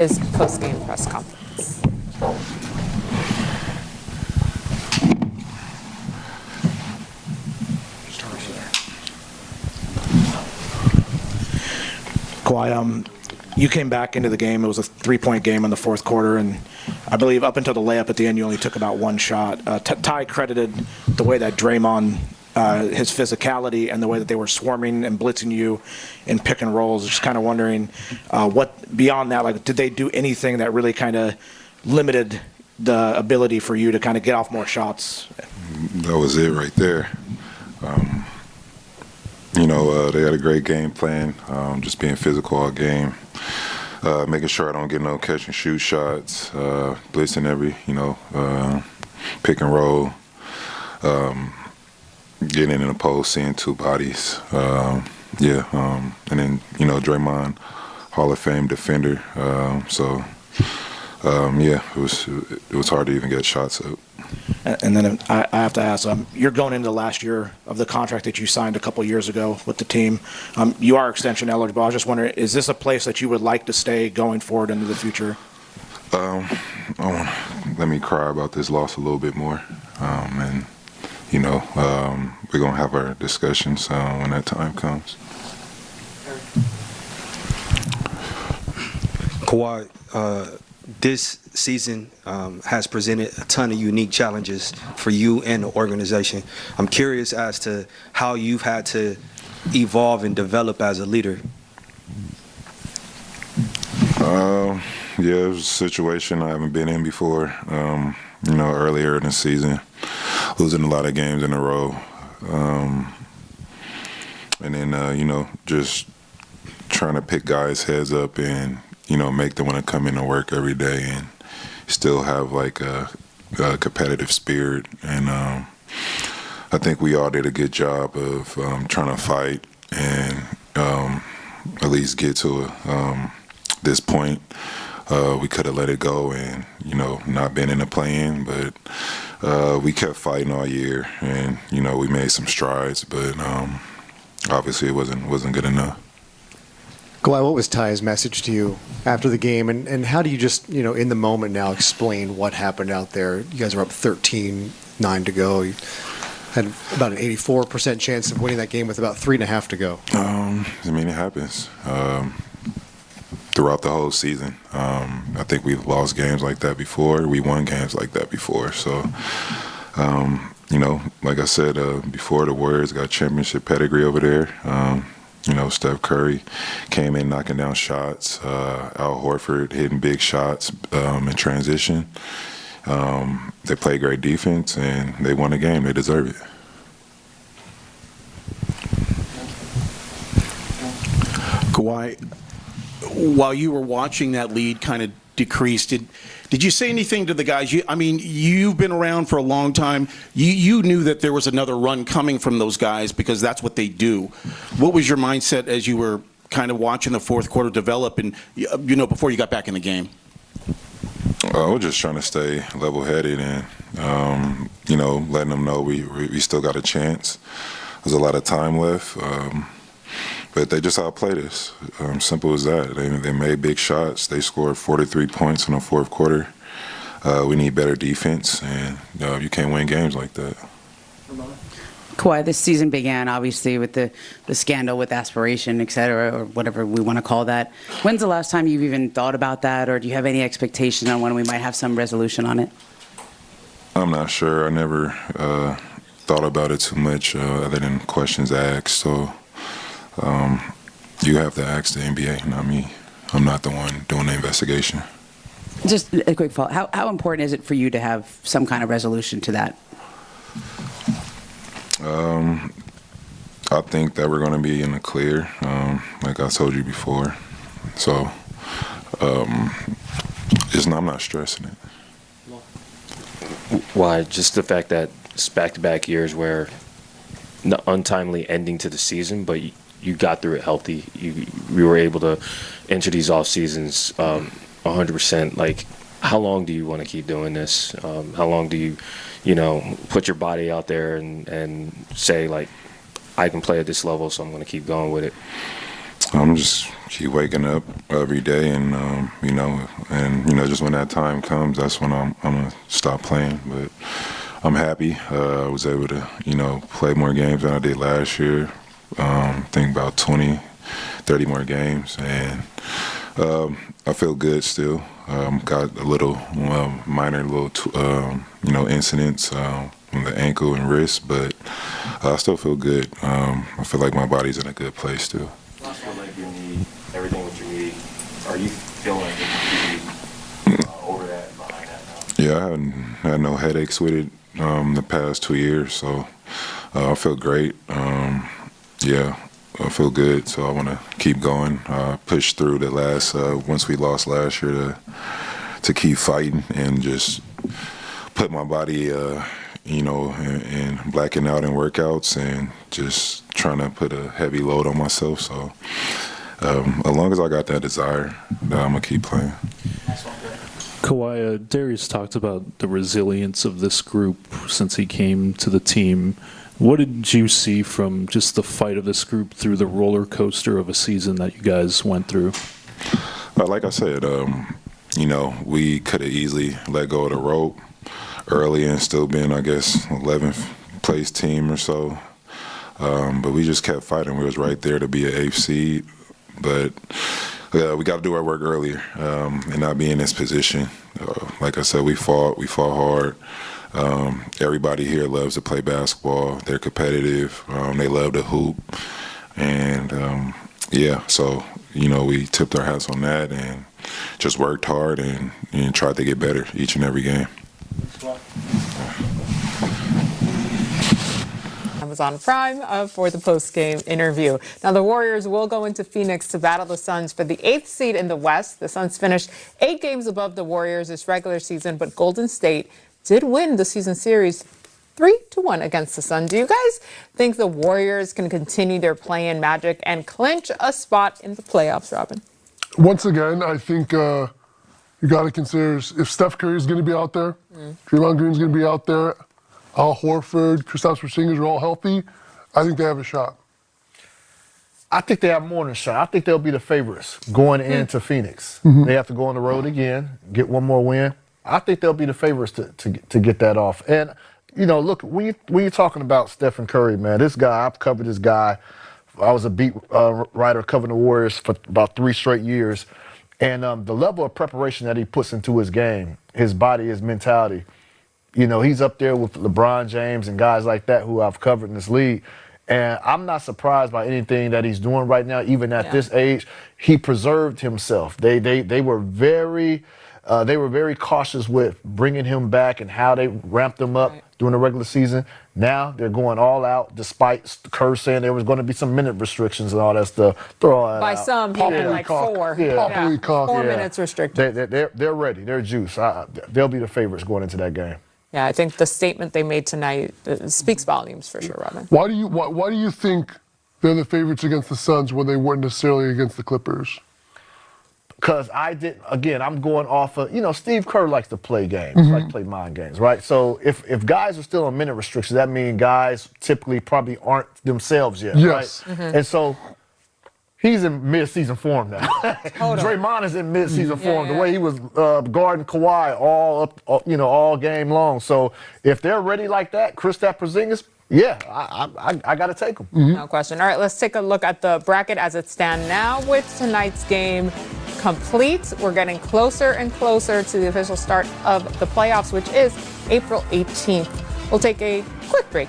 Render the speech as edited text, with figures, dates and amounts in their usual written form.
His post-game press conference. Kawhi, you came back into the game. It was a three-point game in the fourth quarter, and I believe up until the layup at the end, you only took about one shot. Ty credited the way that Draymond, his physicality, and the way that they were swarming and blitzing you in pick and rolls. Just kind of wondering, what beyond that, like, did they do anything that really kind of limited the ability for you to kind of get off more shots? That was it right there. They had a great game plan, just being physical all game, making sure I don't get no catch and shoot shots, blitzing every, pick and roll, getting in the post, seeing two bodies. And then, Draymond, Hall of Fame defender. It was hard to even get shots up. And then I have to ask, you're going into the last year of the contract that you signed a couple years ago with the team. You are extension eligible. I was just wondering, is this a place that you would like to stay going forward into the future? Let me cry about this loss a little bit more. We're going to have our discussions when that time comes. Kawhi, this season has presented a ton of unique challenges for you and the organization. I'm curious as to how you've had to evolve and develop as a leader. It was a situation I haven't been in before. Earlier in the season, losing a lot of games in a row. And then, just trying to pick guys' heads up and, make them want to come in and work every day and still have like a competitive spirit. And I think we all did a good job of trying to fight and at least get to this point. We could have let it go and, not been in the play-in, but we kept fighting all year and, we made some strides, but obviously it wasn't good enough. Kawhi, what was Ty's message to you after the game, and how do you just, in the moment now, explain what happened out there? You guys are up 13-9 to go. You had about an 84% chance of winning that game with about 3.5 to go. It happens throughout the whole season. I think we've lost games like that before. We won games like that before. So, like I said before, the Warriors got championship pedigree over there. Steph Curry came in knocking down shots. Al Horford hitting big shots in transition. They played great defense, and they won the game. They deserve it. Kawhi, while you were watching that lead kind of decrease, did you say anything to the guys? You've been around for a long time. You knew that there was another run coming from those guys because that's what they do. What was your mindset as you were kind of watching the fourth quarter develop and, before you got back in the game? I was just trying to stay level-headed and, letting them know we still got a chance. There's a lot of time left. But they just outplayed us. Simple as that. They made big shots. They scored 43 points in the fourth quarter. We need better defense, and you can't win games like that. Kawhi, this season began obviously with the scandal with aspiration, et cetera, or whatever we want to call that. When's the last time you've even thought about that, or do you have any expectation on when we might have some resolution on it? I'm not sure. I never thought about it too much other than questions asked. So you have to ask the NBA, not me. I'm not the one doing the investigation. Just a quick follow-up. How important is it for you to have some kind of resolution to that? I think that we're going to be in the clear, like I told you before. So I'm not stressing it. Why? Just the fact that it's back-to-back years where the untimely ending to the season, but you got through it healthy. We were able to enter these off seasons 100%. Like, how long do you want to keep doing this? How long do you, put your body out there and say, like, I can play at this level, so I'm going to keep going with it? I'm just keep waking up every day, and just when that time comes, that's when I'm gonna stop playing. But I'm happy. I was able to play more games than I did last year. I think about 20, 30 more games, and I feel good still. Got a little minor incidents on the ankle and wrist, but I still feel good. I feel like my body's in a good place still. Last one, like you need everything what you need. Are you feeling like you need over that, behind that now? Yeah, I haven't had no headaches with it the past 2 years, so I feel great. Yeah, I feel good, so I want to keep going. Push through the last once we lost last year to keep fighting and just put my body, and blacking out in workouts and just trying to put a heavy load on myself. So as long as I got that desire, I'm gonna keep playing. Kawhi, Darius talked about the resilience of this group since he came to the team. What did you see from just the fight of this group through the roller coaster of a season that you guys went through? Like I said, we could have easily let go of the rope early and still been, I guess, 11th place team or so. But we just kept fighting. We was right there to be an 8th seed. But we got to do our work earlier and not be in this position. Like I said, we fought hard. Everybody here loves to play basketball. They're competitive. They love to hoop. And, so, we tipped our hats on that and just worked hard and tried to get better each and every game. Amazon Prime for the post-game interview. Now, the Warriors will go into Phoenix to battle the Suns for the 8th seed in the West. The Suns finished 8 games above the Warriors this regular season, but Golden State did win the season series 3-1 against the Suns. Do you guys think the Warriors can continue their play-in magic and clinch a spot in the playoffs, Robin? Once again, I think you got to consider if Steph Curry is going to be out there, Draymond Green is going to be out there, Al Horford, Kristaps Porzingis are all healthy, I think they have a shot. I think they have more than a shot. I think they'll be the favorites going into Phoenix. They have to go on the road again, get one more win. I think they'll be the favorites to get that off. And, look, when you're talking about Stephen Curry, man, this guy, I've covered this guy. I was a beat writer covering the Warriors for about 3 straight years. And the level of preparation that he puts into his game, his body, his mentality, he's up there with LeBron James and guys like that who I've covered in this league. And I'm not surprised by anything that he's doing right now, even at this age. He preserved himself. They were very cautious with bringing him back and how they ramped him up during the regular season. Now they're going all out, despite Kerr saying there was going to be some minute restrictions and all that stuff. Throw all that By out. some, he meant like 4. Popularly cocked. 4 minutes restricted. They're ready. They're juice. They'll be the favorites going into that game. Yeah, I think the statement they made tonight speaks volumes for sure, Robin. Why do you think they're the favorites against the Suns when they weren't necessarily against the Clippers? Because I'm going off of, Steve Kerr likes to play games, like play mind games, right? So if guys are still on minute restrictions, that means guys typically probably aren't themselves yet, yes. Right? And so he's in mid-season form now. Draymond is in mid-season form. The way he was guarding Kawhi all game long. So if they're ready like that, Kristaps Porzingis, I got to take them. No question. All right, let's take a look at the bracket as it stands now with tonight's game complete. We're getting closer and closer to the official start of the playoffs, which is April 18th. We'll take a quick break here.